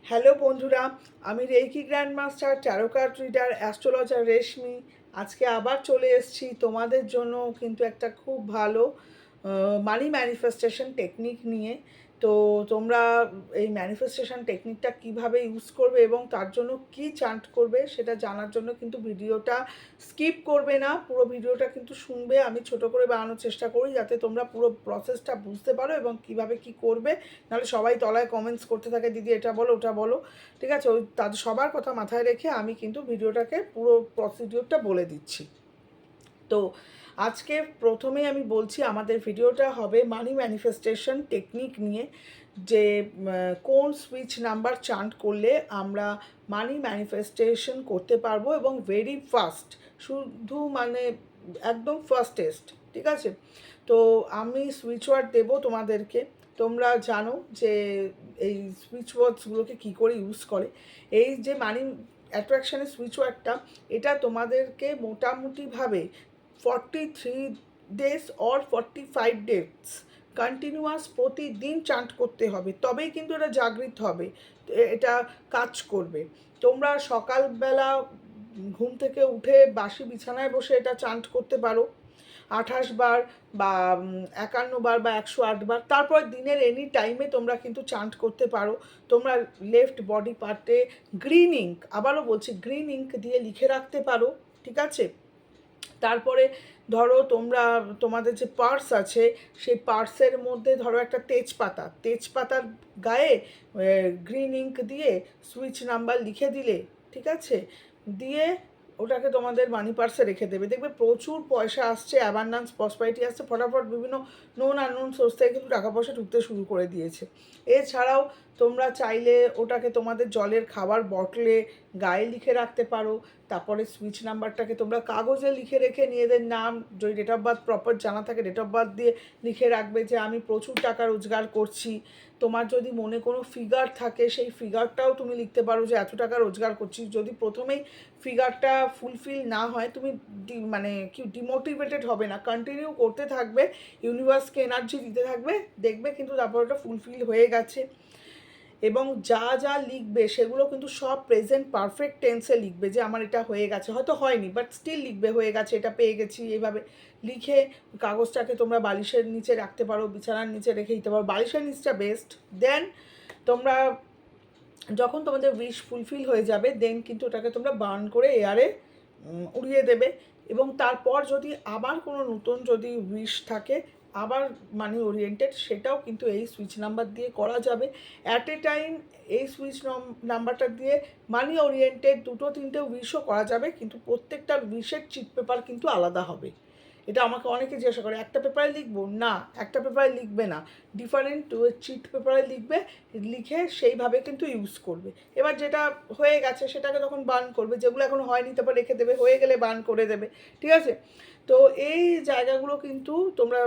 Hello বন্ধুরা, আমি reiki grand master, tarot card reader, astrologer Reshmi. আজকে আবার চলে এসেছি তোমাদের জন্য কিন্তু একটা খুব ভালো মানি ম্যানিফেস্টেশন টেকনিক নিয়ে। তো তোমরা এই ম্যানিফেস্টেশন টেকনিকটা কিভাবে ইউজ করবে এবং তার জন্য কি চান্ট করবে সেটা জানার জন্য কিন্তু ভিডিওটা স্কিপ করবে না, পুরো ভিডিওটা কিন্তু শুনবে। আমি ছোট করে বানানোর চেষ্টা করি যাতে তোমরা পুরো প্রসেসটা বুঝতে পারো এবং কিভাবে কি করবে। নাহলে সবাই তলায় কমেন্টস করতে থাকে, দিদি এটা বলো ওটা বলো। ঠিক আছে, ওই তাদের সবার কথা মাথায় রেখে আমি কিন্তু ভিডিওটাকে পুরো প্রসিডিওরটা বলে দিচ্ছি। তো আজকে প্রথমেই আমি বলছি আমাদের ভিডিওটা হবে মানি ম্যানিফেস্টেশন টেকনিক নিয়ে, যে কোন সুইচ নাম্বার চান্ট করলে আমরা মানি ম্যানিফেস্টেশন করতে পারবো এবং ভেরি ফাস্ট, শুধু মানে একদম ফাস্টেস্ট। ঠিক আছে, তো আমি সুইচ ওয়ার্ড দেবো তোমাদেরকে। তোমরা জানো যে এই সুইচ ওয়ার্ডসগুলোকে কী করে ইউজ করে। এই যে মানি অ্যাট্রাকশানের সুইচ ওয়ার্ডটা, এটা তোমাদেরকে মোটামুটিভাবে 43 days অর 45 days কন্টিনিউয়াস প্রতিদিন চান্ট করতে হবে, তবেই কিন্তু এটা জাগৃত হবে, এটা কাজ করবে। তোমরা সকালবেলা ঘুম থেকে উঠে বাসি বিছানায় বসে এটা চান্ট করতে পারো 28 বার বা 51 বার বা 108 বার। তারপর দিনের এনি টাইমে তোমরা কিন্তু চান্ট করতে পারো। তোমরা লেফট বডি পার্টে গ্রিন ইঙ্ক, আবারও বলছি গ্রিন ইঙ্ক দিয়ে লিখে রাখতে পারো। ঠিক আছে, তারপরে ধরো তোমরা তোমাদের যে পার্স আছে সেই পার্সের মধ্যে ধরো একটা তেজপাতার গায়ে গ্রিন ইঙ্ক দিয়ে সুইচ নাম্বার লিখে দিলে, ঠিক আছে, দিয়ে ওটাকে তোমাদের মানি পার্সে রেখে দেবে। দেখবে প্রচুর পয়সা আসছে, অ্যাবান্ডান্স প্রসপারিটি আসছে, ফটাফট বিভিন্ন নোন আননোন সোর্স থেকে কিন্তু টাকা পয়সা ঢুকতে শুরু করে দিয়েছে। এছাড়াও তোমরা চাইলে ওটাকে তোমাদের জলের খাবার বটলে গায়ে লিখে রাখতে পারো। তারপরে সুইচ নাম্বারটাকে তোমরা কাগজে লিখে রেখে নিজেদের নাম, যদি ডেট অফ বার্থ প্রপার জানা থাকে ডেট অফ বার্থ দিয়ে লিখে রাখবে যে আমি প্রচুর টাকা রোজগার করছি। তোমার যদি মনে কোনো ফিগার থাকে সেই ফিগারটাও তুমি লিখতে পারো যে এত টাকা রোজগার করছি। যদি প্রথমেই ফিগারটা ফুলফিল না হয় তুমি মানে কি ডিমোটিভেটেড হবে না, কন্টিনিউ করতে থাকবে, ইউনিভার্সকে এনার্জি দিতে থাকবে, দেখবে কিন্তু তারপর ওটা ফুলফিল হয়ে গেছে। এবং যা যা লিখবে সেগুলো কিন্তু সব প্রেজেন্ট পারফেক্ট টেন্সে লিখবে, যে আমার এটা হয়ে গেছে, হয়তো হয়নি বাট স্টিল লিখবে হয়ে গেছে, এটা পেয়ে গেছি। এইভাবে লিখে কাগজটাকে তোমরা বালিশের নিচে রাখতে পারো, বিছানার নিচে রেখে দিতে পারো, বালিশের নিচটা বেস্ট। দেন তোমরা যখন তোমাদের উইশ ফুলফিল হয়ে যাবে দেন কিন্তু ওটাকে তোমরা বার্ন করে এয়ারে উড়িয়ে দেবে। এবং তারপর যদি আবার কোনো নতুন যদি উইশ থাকে আবার মানি ওরিয়েন্টেড, সেটাও কিন্তু এই সুইচ নাম্বার দিয়ে করা যাবে। অ্যাট এ টাইম এই সুইচ নাম্বারটা দিয়ে মানি ওরিয়েন্টেড 2-3টে উইশও করা যাবে, কিন্তু প্রত্যেকটা উইশের চিট পেপার কিন্তু আলাদা হবে। এটা আমাকে অনেকে জিজ্ঞাসা করে একটা পেপারে লিখবো, না একটা পেপারে লিখবে না, ডিফারেন্ট চিট পেপারে লিখবে, লিখে সেইভাবে কিন্তু ইউজ করবে। এবার যেটা হয়ে গেছে সেটাকে তখন বার্ন করবে, যেগুলো এখন হয়নি তারপর রেখে দেবে, হয়ে গেলে বার্ন করে দেবে। ঠিক আছে, তো এই জায়গাগুলো কিন্তু তোমরা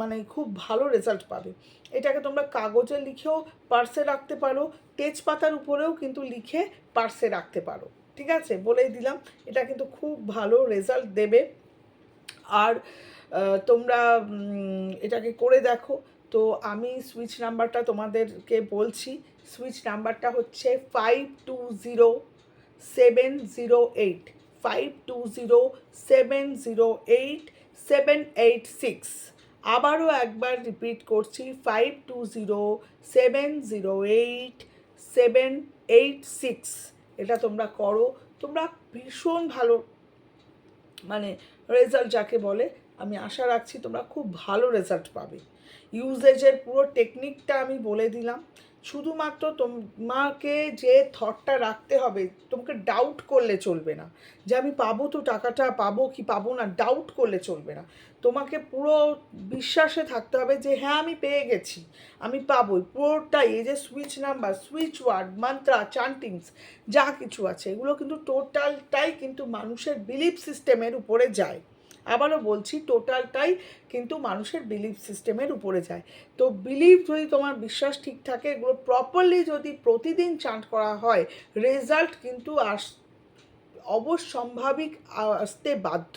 মানে খুব ভালো রেজাল্ট পাবে। এটাকে তোমরা কাগজে লিখেও পার্সে রাখতে পারো, তেজপাতার উপরেও কিন্তু লিখে পার্সে রাখতে পারো। ঠিক আছে, বলেই দিলাম, এটা কিন্তু খুব ভালো রেজাল্ট দেবে। আর তোমরা এটাকে করে দেখো। তো আমি সুইচ নাম্বারটা তোমাদেরকে বলছি। সুইচ নাম্বারটা হচ্ছে 520708, 520708 আবারও একবার রিপিট করছি, 520708 এটা তোমরা করো। তোমরা ভীষণ ভালো মানে রেজাল্ট যাকে বলে, আমি আশা রাখছি তোমরা খুব ভালো রেজাল্ট পাবে। ইউজেজের পুরো টেকনিকটা আমি বলে দিলাম। শুধুমাত্র তোমাকে যে থটটা রাখতে হবে, তোমাকে ডাউট করলে চলবে না যে আমি পাবো তো টাকাটা, পাবো কি পাবো না, ডাউট করলে চলবে না। তোমাকে পুরো বিশ্বাসে থাকতে হবে যে হ্যাঁ আমি পেয়ে গেছি, আমি পাবোই। পুরোটাই এই যে switch number, switch word, mantra, chantings যা কিছু আছে এগুলো কিন্তু টোটালটাই কিন্তু মানুষের বিলিফ সিস্টেমের উপরে যায়। আবারও বলছি, টোটালটাই কিন্তু মানুষের বিলিফ সিস্টেমের উপরে যায়। তো বিলিভ যদি তোমার বিশ্বাস ঠিক থাকে, এগুলো প্রপারলি যদি প্রতিদিন চান্ট করা হয়, রেজাল্ট কিন্তু অবশ্যম্ভাবিক আসতে বাধ্য,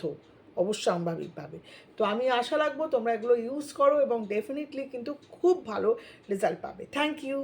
অবশ্যম্ভাবিকভাবে। তো আমি আশা রাখবো তোমরা এগুলো ইউজ করো এবং ডেফিনেটলি কিন্তু খুব ভালো রেজাল্ট পাবে। Thank you.